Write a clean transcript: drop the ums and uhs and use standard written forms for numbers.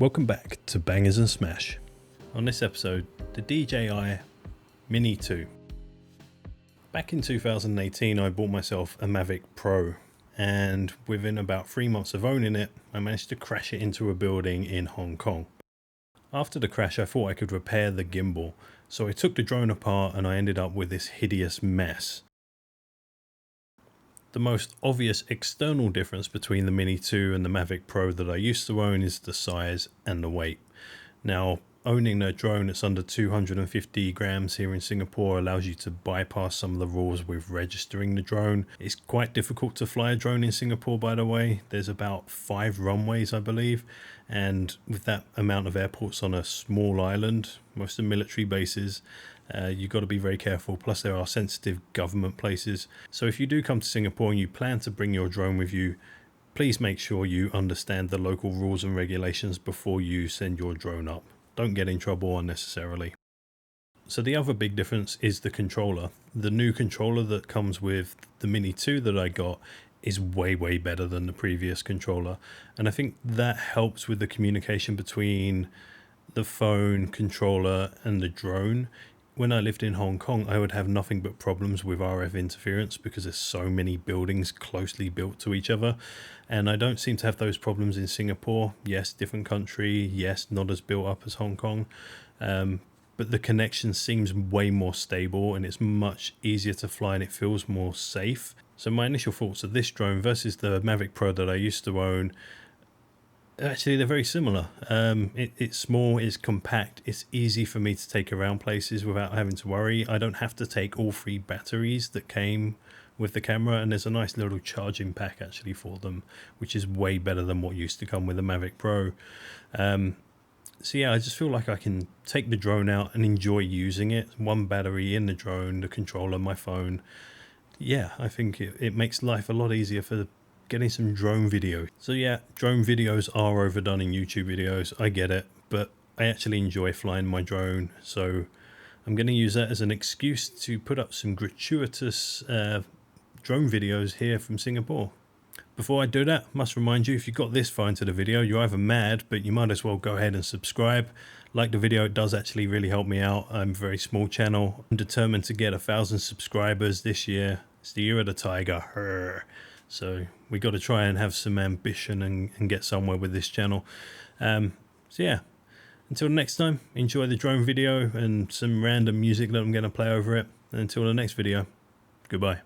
Welcome back to Bangers and Smash. On this episode, the DJI Mini 2. Back in 2018 I bought myself a Mavic Pro, and within about 3 months of owning it, I managed to crash it into a building in Hong Kong. After the crash I thought I could repair the gimbal, so I took the drone apart and I ended up with this hideous mess. The most obvious external difference between the Mini 2 and the Mavic Pro that I used to own is the size and the weight. Now, owning a drone that's under 250 grams here in Singapore allows you to bypass some of the rules with registering the drone. It's quite difficult to fly a drone in Singapore, by the way. There's about 5 runways, I believe, and with that amount of airports on a small island, most of the military bases, you've got to be very careful. Plus there are sensitive government places. So if you do come to Singapore and you plan to bring your drone with you, please make sure you understand the local rules and regulations before you send your drone up. Don't get in trouble unnecessarily. So the other big difference is the controller. The new controller that comes with the Mini 2 that I got is way better than the previous controller. And I think that helps with the communication between the phone, controller and the drone. When I lived in Hong Kong, I would have nothing but problems with RF interference because there's so many buildings closely built to each other. And I don't seem to have those problems in Singapore. Yes, different country. Yes, not as built up as Hong Kong. But the connection seems way more stable and it's much easier to fly and it feels more safe. So my initial thoughts of this drone versus the Mavic Pro that I used to own, actually they're very similar. It's small, it's compact, it's easy for me to take around places without having to worry. I don't have to take all 3 batteries that came with the camera, and there's a nice little charging pack actually for them, which is way better than what used to come with the Mavic Pro. So yeah, I just feel like I can take the drone out and enjoy using it. 1 battery in the drone, the controller, my phone. Yeah, I think it makes life a lot easier for getting some drone video. So yeah, drone videos are overdone in YouTube videos, I get it, but I actually enjoy flying my drone, so I'm going to use that as an excuse to put up some gratuitous drone videos here from Singapore. Before I do that, I must remind you, if you got this far into the video, you're either mad, but you might as well go ahead and subscribe. Like the video, it does actually really help me out. I'm a very small channel. I'm determined to get 1,000 subscribers this year. It's the year of the tiger. So we got to try and have some ambition and get somewhere with this channel. So yeah, until next time, enjoy the drone video and some random music that I'm going to play over it. And until the next video, goodbye.